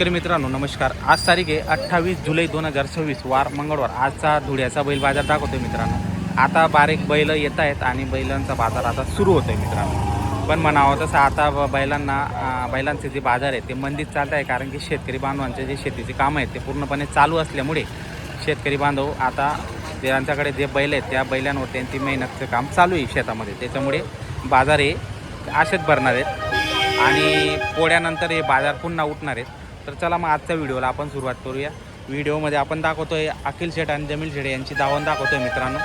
तर मित्रांनो नमस्कार. आज तारीख आहे 28 जुलै 2026 वार मंगळवार. आजचा धुळ्याचा बैल बाजार दाखवतोय मित्रांनो. आता बारीक बैल येत आहेत आणि बैलांचा बाजार आता सुरू होतोय मित्रांनो. पण म्हणावं तसं आता बैलांचे जे बाजार आहेत ते मंदीत चालत आहे, कारण की शेतकरी बांधवांचे जे शेतीचे काम आहेत ते पूर्णपणे चालू असल्यामुळे शेतकरी बांधव आता ज्यांच्याकडे जे बैल आहेत त्या बैलांवर त्यांची मेहनतचं काम चालू आहे शेतामध्ये. त्याच्यामुळे बाजार हे असेच भरणार आहेत आणि पोळ्यानंतर हे बाजार पुन्हा उठणार आहेत. तर चला मग आजच्या व्हिडिओला आपण सुरुवात करूया. व्हिडिओमध्ये आपण दाखवतोय अखिल शेठ आणि जमील शेठ यांची दावण दाखवतोय मित्रांनो.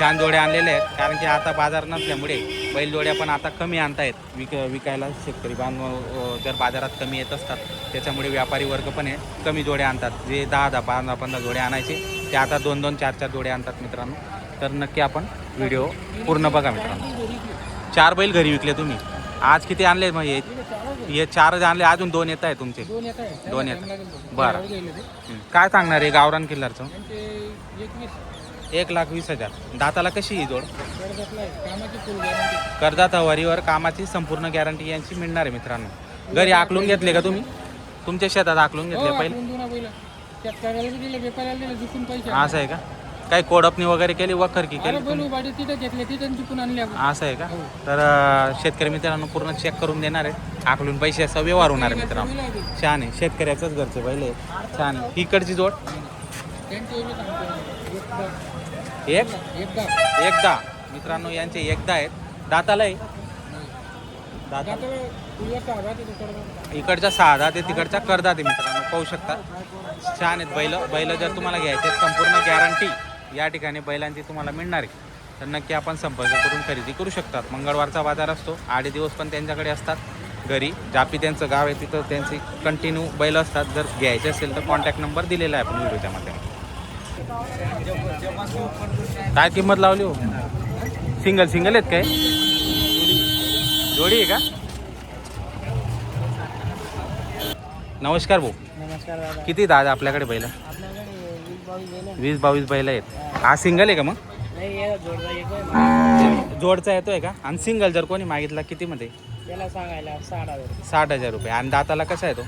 छान जोड्या आणलेल्या आहेत, कारण की आता बाजार नसल्यामुळे बैल जोड्या पण आता कमी आणतायत विकायला. शेतकरी बांधव जर बाजारात कमी येत असतात त्याच्यामुळे व्यापारी वर्ग पण आहे कमी जोड्या आणतात. जे 10-10, 15-15 जोड्या आणायचे ते आता 2-2, 4-4 जोड्या आणतात मित्रांनो. तर नक्की आपण व्हिडिओ पूर्ण बघा मित्रांनो. 4 बैल घरी विकले तुम्ही. आज किती आणले? मग हे 4 आणले, अजून 2 येत आहे तुमचे? 2 येत. बरं, काय सांगणार आहे गावरान किल्लारचं? 1,20,000. दाताला कशी ही जोड? कर्जात हवारीवर कामाची संपूर्ण गॅरंटी यांची मिळणार आहे मित्रांनो. घरी आकलून घेतले का तुम्ही? तुमच्या शेतात आकलून घेतले पहिले? असं आहे का? काही कोडपणी वगैरे केली, वखर की केली? असं आहे का? तर शेतकरी मित्रांनो पूर्ण चेक करून देणार आहे, आकलून पैशाचा व्यवहार होणार आहे मित्रांनो. छान आहे, शेतकऱ्याचंच घरचे पहिले. छान आहे. इकडची जोड एकदा मित्रांनो यांचे एकदा आहेत. दाताला आहे दाता इकडच्या 6 दात आहे, तिकडच्या करदात आहे मित्रांनो. पाहू शकता छान आहेत बैल जर तुम्हाला घ्यायचे संपूर्ण गॅरंटी या ठिकाणी बैलांची तुम्हाला मिळणार आहे. तर नक्की आपण संपर्क करून खरेदी करू शकतात. मंगळवारचा बाजार असतो, 8 दिवस पण त्यांच्याकडे असतात घरी. जापी त्यांचं गाव आहे, तिथं त्यांची कंटिन्यू बैल असतात. जर घ्यायचे असेल तर कॉन्टॅक्ट नंबर दिलेला आहे आपण व्हिडिओच्या माध्यमातून. काय किंमत लावली हो? सिंगल आहेत काय? जोडी आहे का? नमस्कार भाऊ. नमस्कार दादा. किती दादा आपल्याकडे बैल? 20-22 बैल आहेत. हा सिंगल आहे का? मग जोडचा येतोय का? आणि सिंगल जर कोणी मागितला कितीमध्ये? त्याला सांगायला 60,000 रुपये. आणि दाताला कसा आहे तो?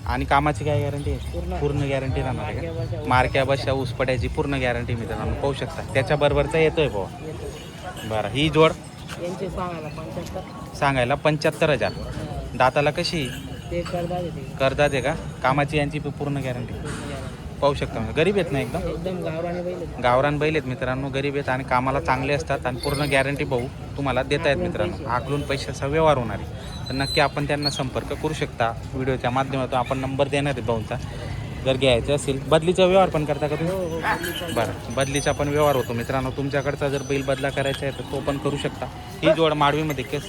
आणि कामाची काय गॅरंटी आहे? पूर्ण गॅरंटी राहणार आहे का? मारक्या बशा उसपट्याची पूर्ण गॅरंटी मित्रांनो पाहू शकता. त्याच्याबरोबरचा येतोय भाऊ. बरं, ही जोड सांगायला 75,000. दाताला कशी? करतात आहे का? कामाची यांची पूर्ण गॅरंटी पाहू शकता. गरीब आहेत ना? एकदम गावरान बैल आहेत मित्रांनो. गरीब आहेत आणि कामाला चांगले असतात आणि पूर्ण गॅरंटी भाऊ तुम्हाला देत आहेत मित्रांनो. आकलून पैशाचा व्यवहार होणार आहे. तर नक्की आपण त्यांना संपर्क करू शकता. व्हिडिओच्या माध्यमातून आपण नंबर देणार आहे भाऊंचा. जर घ्यायचं असेल यांचा व्यवहार पण करता का तुम्ही? बरं, बदलीचा पण व्यवहार होतो मित्रांनो. तुमच्याकडचा जर बैल बदला करायचा आहे तर तो पण करू शकता. ही जोड माडवीमध्ये केस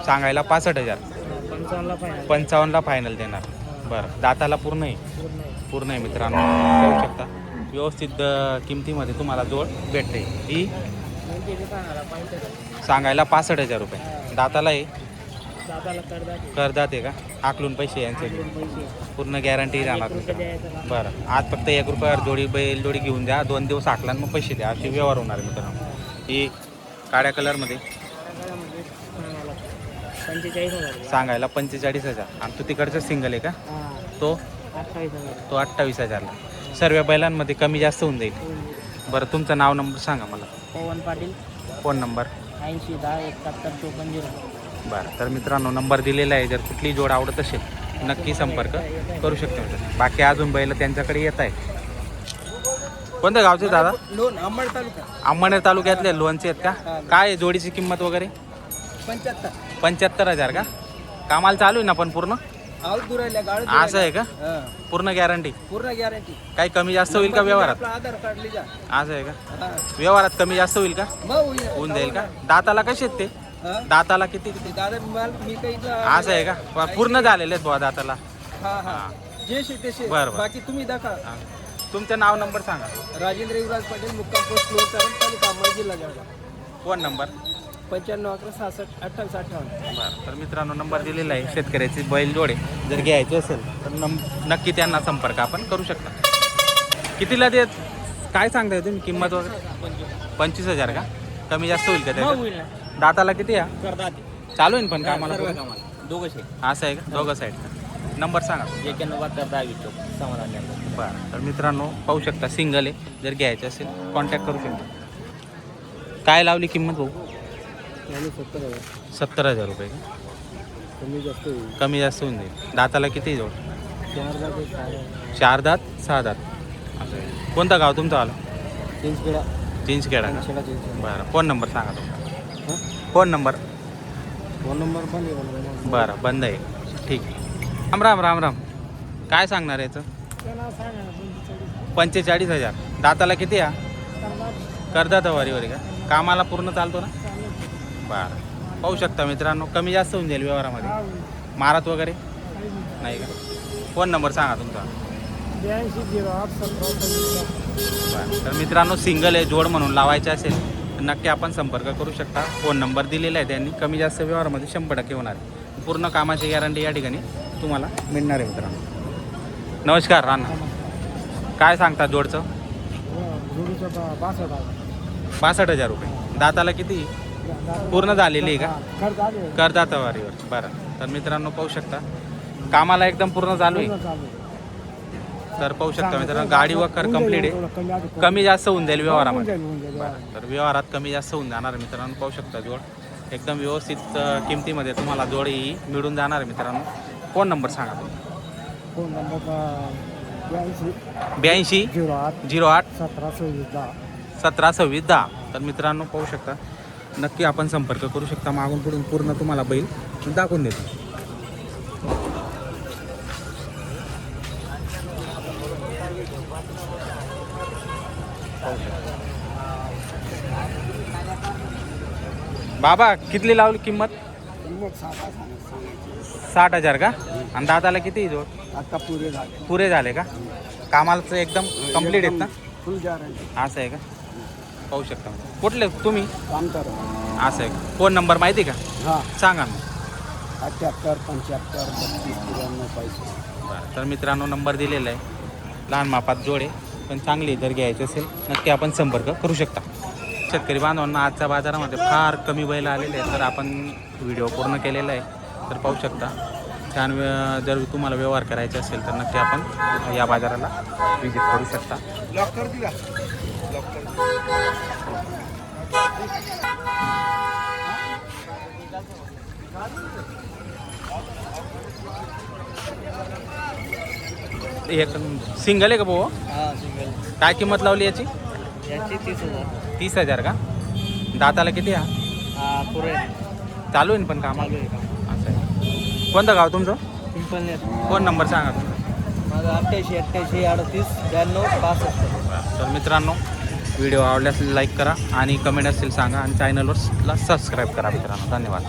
सांगायला 65,000. 55ला फायनल देणार. बरं, दाताला पूर्ण आहे मित्रांनो. पाहू शकता व्यवस्थित किमतीमध्ये तुम्हाला जोड भेटते. ही सांगायला 65,000 रुपये. दाताला आहे करदात आहे का? आकलून पैसे यांचे पूर्ण गॅरंटी राहणार. बरं, आज फक्त 1 रुपयावर बैल जोडी घेऊन द्या, 2 दिवस आकला मग पैसे द्या, असे व्यवहार होणार आहे मित्रांनो. ही काळ्या कलरमध्ये सांगायला 45,000. आणि तो तिकडचा सिंगल आहे का? तो 28,000ला. सर्व बैलांमध्ये कमी जास्त होऊन जाईल. बरं, तुमचं नाव नंबर सांगा मला. पवन पाटील. Phone number 80107154. बरं, तर मित्रांनो नंबर दिलेला आहे. जर कुठली जोड आवडत असेल नक्की संपर्क करू शकतो. बाकी अजून बैल त्यांच्याकडे येत आहे. कोणत्या गावचे दादा? अंमळनेर तालुक्यातले लोणचे आहेत का? काय जोडीची किंमत वगैरे? 75,000 का? कामाला चालू आहे ना पण पूर्ण? असं आहे का? पूर्ण गॅरंटी? काही कमी जास्त होईल का व्यवहारात? असं आहे का? व्यवहारात कमी जास्त होईल का? होऊन जाईल का? दाताला कसे आहेत ते? दाताला किती? असं आहे का? पूर्ण झालेले आहेत बुवा दाताला. बरं, बाकी तुम्ही दाखवा. तुमचं नाव नंबर सांगा. राजेंद्र युवराज पाटील, मुक्काम पोस्ट लोणचारण, तालुका अंबड, जिल्हा जळगाव. Phone number 9511668858. बरं, तर मित्रांनो नंबर दिलेला आहे. शेतकऱ्याची बैल जोडे जर घ्यायचे असेल तर नक्की त्यांना संपर्क आपण करू शकता. कितीला देत काय सांगताय तुम्ही किंमत वगैरे? 25,000 का? कमी जास्त होईल का त्याच्यात? दाताला किती? चालू आहे पण कामाला दोघंशे असं आहे का दोघं साईड नंबर सांगा 91 चौक समाधान बरं तर मित्रांनो पाहू शकता सिंगल आहे जर घ्यायचं असेल कॉन्टॅक्ट करू शकता काय लावली किंमत भाऊ 70,000 रुपये का कमी जास्त होईल कमी जास्त होऊन जाईल दाताला किती जोड 4 दात 6 दात असं आहे. कोणतं गाव तुमचं आलं चिंचखेडा का बरं फोन नंबर सांगा तुमचा फोन नंबर फोन नंबर पण आहे बरं बंद आहे ठीक आहे राम काय सांगणार याचं 45,000 दाताला किती या करदात वारीवर का कामाला पूर्ण चालतो ना बरं पाहू शकता मित्रांनो कमी जास्त होऊन जाईल व्यवहारामध्ये मारत वगैरे नाही का फोन नंबर सांगा तुमचा 8208 बरं तर मित्रांनो सिंगल आहे जोड म्हणून लावायचे असेल तर नक्की आपण संपर्क करू शकता फोन नंबर दिलेला आहे त्यांनी कमी जास्त व्यवहारामध्ये 100% होणार आहे पूर्ण कामाची गॅरंटी या ठिकाणी तुम्हाला मिळणार आहे मित्रांनो नमस्कार राणा काय सांगता जोडचं 62,000 रुपये दाताला किती पूर्ण झालेली आहे का करदातावारीवर बरं तर मित्रांनो पाहू शकता कामाला एकदम पूर्ण चालू आहे तर पाहू शकता मित्रांनो गाडी वखर कंप्लीट आहे कमी जास्त होऊन जाईल व्यवहारामध्ये बरं तर व्यवहारात कमी जास्त होऊन जाणार आहे मित्रांनो पाहू शकता जोड एकदम व्यवस्थित किमतीमध्ये तुम्हाला जोड ही मिळून जाणार आहे मित्रांनो फोन नंबर सांगा तुम्ही फोन नंबर 82 08 17 10 तर मित्रांनो पाहू शकता नक्की आपण संपर्क करू शकता मागून पुढून पूर्ण तुम्हाला बैल दाखवून देतो बाबा कितली लावली किंमत 60,000 का आणि दादाला किती जोड आता पुरे झाले का कामाला एकदम कंप्लीट आहेत ना फुल गॅरंटी असं आहे का पाहू शकता कुठले तुम्ही काम कर असं आहे का फोन नंबर माहिती का हां सांगा ना 78 75 32 93 पैसे बरं तर मित्रांनो नंबर दिलेला आहे लहान मापात जोड आहे पण चांगली जर घ्यायची असेल नक्की आपण संपर्क करू शकता शेतकरी बांधवांना आजच्या बाजारामध्ये फार कमी बैल आलेले आहेत तर आपण व्हिडिओ पूर्ण केलेला आहे तर पाहू शकता छान जर तुम्हाला व्यवहार करायचे असेल तर नक्की आपण या बाजाराला विजिट करू शकता लॉक कर दिला एक सिंगल आहे का भाऊ हां सिंगल काय किंमत लावली याची याची 30,000 30,000 का दाताला किती हा हां पुरे चालू आहे ना पण कामाला असं आहे कोणतं गाव तुमचं पिंपल फोन नंबर सांगा तुमचा माझा 88 38 38 92 65 तर मित्रांनो व्हिडिओ आवडल्यास लाईक करा आणि कमेंट असेल सांगा आणि चॅनलवर सबस्क्राईब करा मित्रांनो धन्यवाद